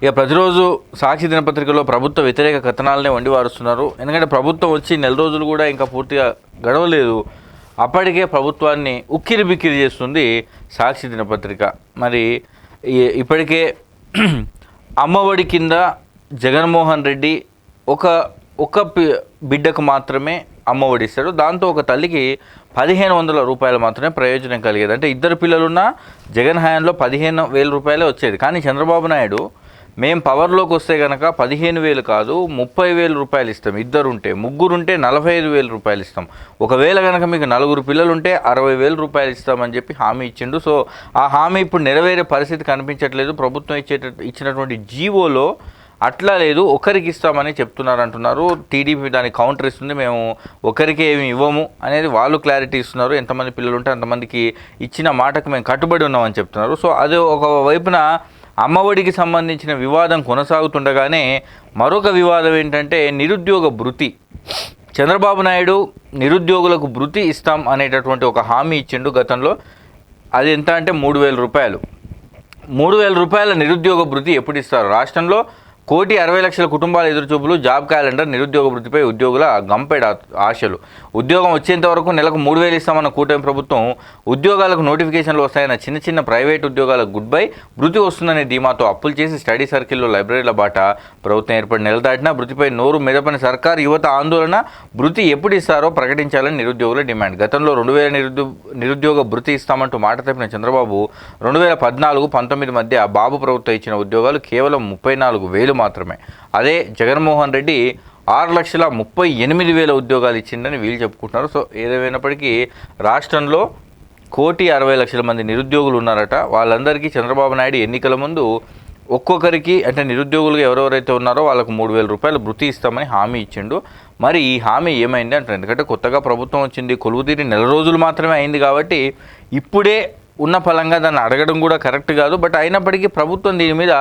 ఇక ప్రతిరోజు సాక్షి దినపత్రికలో ప్రభుత్వ వ్యతిరేక కథనాలనే వండి వారుస్తున్నారు. ఎందుకంటే ప్రభుత్వం వచ్చి నెల రోజులు కూడా ఇంకా పూర్తిగా గడవలేదు, అప్పటికే ప్రభుత్వాన్ని ఉక్కిరి బిక్కిరి చేస్తుంది సాక్షి దినపత్రిక. మరి ఇప్పటికే అమ్మఒడి కింద జగన్మోహన్ రెడ్డి ఒక బిడ్డకు మాత్రమే అమ్మఒడి ఇస్తాడు. దాంతో ఒక తల్లికి 1500 రూపాయలు మాత్రమే ప్రయోజనం కలిగేది. అంటే ఇద్దరు పిల్లలున్నా జగన్ హయాంలో 15,000 రూపాయలే వచ్చేది. కానీ చంద్రబాబు నాయుడు మేము పవర్లోకి వస్తే కనుక 15,000 కాదు 30,000 రూపాయలు ఇస్తాం, ఇద్దరుంటే, ముగ్గురుంటే 45,000 రూపాయలు ఇస్తాం, ఒకవేళ కనుక మీకు 4 పిల్లలుంటే 60,000 రూపాయలు ఇస్తామని చెప్పి హామీ ఇచ్చిండు. సో ఆ హామీ ఇప్పుడు నెరవేరే పరిస్థితి కనిపించట్లేదు. ప్రభుత్వం ఇచ్చినటువంటి జీవోలో అట్లా లేదు, ఒకరికి ఇస్తామని చెప్తున్నారు. టీడీపీ దానికి కౌంటర్ ఇస్తుంది, మేము ఒకరికి ఏమి ఇవ్వము అనేది వాళ్ళు క్లారిటీ ఇస్తున్నారు. ఎంతమంది పిల్లలు ఉంటే అంతమందికి ఇచ్చిన మాటకు మేము కట్టుబడి ఉన్నామని చెప్తున్నారు. సో అది ఒక వైపున అమ్మఒడికి సంబంధించిన వివాదం కొనసాగుతుండగానే మరొక వివాదం ఏంటంటే నిరుద్యోగ భృతి. చంద్రబాబు నాయుడు నిరుద్యోగులకు భృతి ఇస్తాం అనేటటువంటి ఒక హామీ ఇచ్చిండు గతంలో. అది ఎంత అంటే 3,000 రూపాయలు. 3,000 రూపాయల నిరుద్యోగ భృతి ఎప్పుడు ఇస్తారు? రాష్ట్రంలో 1,60,00,000 కుటుంబాల ఎదురుచూపులు, జాబ్ క్యాలెండర్, నిరుద్యోగ వృత్తిపై ఉద్యోగుల గంపెడ ఆశలు. ఉద్యోగం వచ్చేంత వరకు నెలకు 3,000 ఇస్తామన్న కూటమి ప్రభుత్వం ఉద్యోగాలకు నోటిఫికేషన్లు వస్తాయన్న చిన్న ప్రైవేట్ ఉద్యోగాలకు గుడ్ బై, భృతి వస్తుందనే ధీమాతో అప్పులు చేసి స్టడీ సర్కిల్లో లైబ్రరీల బాట. ప్రభుత్వం ఏర్పడి నెల దాటినా భృతిపై నోరు మెదపని సర్కార్, యువత ఆందోళన. భృతి ఎప్పుడు ఇస్తారో ప్రకటించాలని నిరుద్యోగుల డిమాండ్. గతంలో 2,000 నిరుద్యోగ భృతి ఇస్తామంటూ మాట తప్పిన చంద్రబాబు 2014-19 మధ్య బాబు ప్రభుత్వం ఇచ్చిన ఉద్యోగాలు కేవలం 34,000 మాత్రమే. అదే జగన్మోహన్ రెడ్డి 6,38,000 ఉద్యోగాలు ఇచ్చిందని వీళ్ళు చెప్పుకుంటున్నారు. సో ఏదేమైనప్పటికీ రాష్ట్రంలో 1,60,00,000 మంది నిరుద్యోగులు ఉన్నారట. వాళ్ళందరికీ చంద్రబాబు నాయుడు ఎన్నికల ముందు ఒక్కొక్కరికి, అంటే నిరుద్యోగులుగా ఎవరెవరైతే ఉన్నారో వాళ్ళకు 3,000 రూపాయలు భృతి ఇస్తామని హామీ ఇచ్చిండు. మరి ఈ హామీ ఏమైంది అంటారు? ఎందుకంటే కొత్తగా ప్రభుత్వం వచ్చింది, కొలువుతీరి నెల రోజులు మాత్రమే అయింది కాబట్టి ఇప్పుడే ఉన్న ఫలంగా దాన్ని అడగడం కూడా కరెక్ట్ కాదు. బట్ అయినప్పటికీ ప్రభుత్వం దీని మీద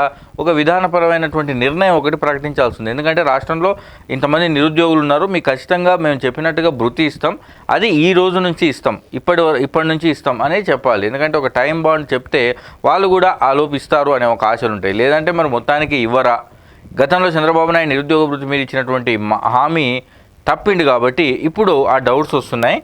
ఒక విధానపరమైనటువంటి నిర్ణయం ఒకటి ప్రకటించాల్సి ఉంది. ఎందుకంటే రాష్ట్రంలో ఇంతమంది నిరుద్యోగులు ఉన్నారు, మీకు ఖచ్చితంగా మేము చెప్పినట్టుగా భృతి ఇస్తాం, అది ఈ రోజు నుంచి ఇస్తాం, ఇప్పటి నుంచి ఇస్తాం అనేది చెప్పాలి. ఎందుకంటే ఒక టైం బాండ్ చెప్తే వాళ్ళు కూడా ఆలోపు ఇస్తారు అనే ఒక ఆశలు ఉంటాయి. లేదంటే మరి మొత్తానికి ఇవ్వరా? గతంలో చంద్రబాబు నాయుడు నిరుద్యోగ భృతి మీద ఇచ్చినటువంటి హామీ తప్పిండు కాబట్టి ఇప్పుడు ఆ డౌట్స్ వస్తున్నాయి.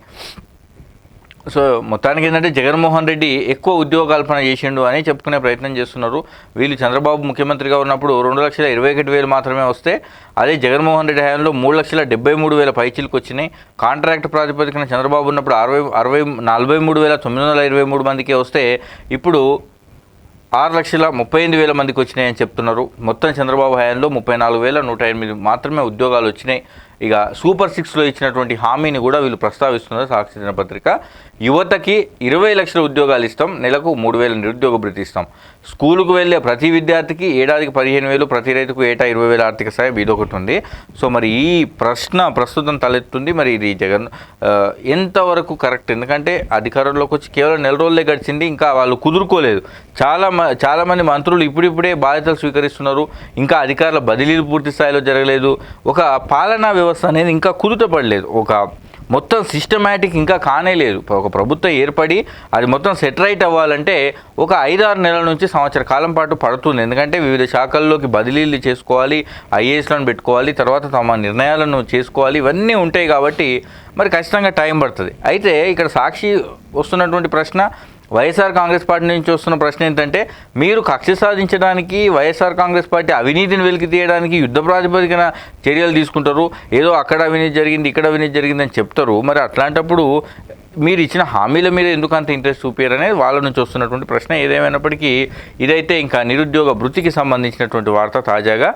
సో మొత్తానికి ఏంటంటే జగన్మోహన్ రెడ్డి ఎక్కువ ఉద్యోగ కల్పన చేసిండు అని చెప్పుకునే ప్రయత్నం చేస్తున్నారు. వీళ్ళు చంద్రబాబు ముఖ్యమంత్రిగా ఉన్నప్పుడు 2,21,000 మాత్రమే వస్తే, అదే జగన్మోహన్ రెడ్డి హయాంలో 3,73,000 పైచీలకు వచ్చినాయి. కాంట్రాక్ట్ ప్రాతిపదికన చంద్రబాబు ఉన్నప్పుడు 43,923 మందికే వస్తే ఇప్పుడు 6,38,000 మందికి వచ్చినాయని చెప్తున్నారు. మొత్తం చంద్రబాబు హయాంలో 34,108 మాత్రమే ఉద్యోగాలు వచ్చినాయి. ఇక సూపర్ 6లో ఇచ్చినటువంటి హామీని కూడా వీళ్ళు ప్రస్తావిస్తున్నారు సాక్షి దినపత్రిక. యువతకి 20 లక్షల ఉద్యోగాలు ఇస్తాం, నెలకు 3,000 నిరుద్యోగ భృతి ఇస్తాం, స్కూలుకు వెళ్ళే ప్రతి విద్యార్థికి ఏడాదికి 15,000, ప్రతి రైతుకు ఏటా 20,000 ఆర్థిక సాయం, ఇదొకటి ఉంది. సో మరి ఈ ప్రశ్న ప్రస్తుతం తలెత్తుంది. మరి ఇది జగన్ ఎంతవరకు కరెక్ట్? ఎందుకంటే అధికారంలోకి వచ్చి కేవలం నెల రోజులే గడిచింది, ఇంకా వాళ్ళు కుదురుకోలేదు. చాలామంది మంత్రులు ఇప్పుడిప్పుడే బాధ్యతలు స్వీకరిస్తున్నారు, ఇంకా అధికారుల బదిలీలు పూర్తి స్థాయిలో జరగలేదు, ఒక పాలనా వ్యవస్థ అనేది ఇంకా కుదుటపడలేదు, ఒక మొత్తం సిస్టమేటిక్ ఇంకా కానే లేదు. ఒక ప్రభుత్వం ఏర్పడి అది మొత్తం సెట్ రైట్ అవ్వాలంటే ఒక 5-6 నెలల నుంచి సంవత్సర కాలం పాటు పడుతుంది. ఎందుకంటే వివిధ శాఖల్లోకి బదిలీలు చేసుకోవాలి, ఐఏఎస్లను పెట్టుకోవాలి, తర్వాత తమ నిర్ణయాలను చేసుకోవాలి, ఇవన్నీ ఉంటాయి కాబట్టి మరి ఖచ్చితంగా టైం పడుతుంది. అయితే ఇక్కడ సాక్షి వస్తున్నటువంటి ప్రశ్న, వైఎస్ఆర్ కాంగ్రెస్ పార్టీ నుంచి వస్తున్న ప్రశ్న ఏంటంటే, మీరు కక్ష సాధించడానికి వైఎస్ఆర్ కాంగ్రెస్ పార్టీ అవినీతిని వెలికి తీయడానికి యుద్ధ ప్రాతిపదికన చర్యలు తీసుకుంటారు. ఏదో అక్కడ అవినీతి జరిగింది, ఇక్కడ అవినీతి జరిగిందని చెప్తారు. మరి అట్లాంటప్పుడు మీరు ఇచ్చిన హామీల మీద ఎందుకు అంత ఇంట్రెస్ట్ చూపారనేది వాళ్ళ నుంచి వస్తున్నటువంటి ప్రశ్న. ఏదేమైనప్పటికీ ఇదైతే ఇంకా నిరుద్యోగ భృతికి సంబంధించినటువంటి వార్త తాజాగా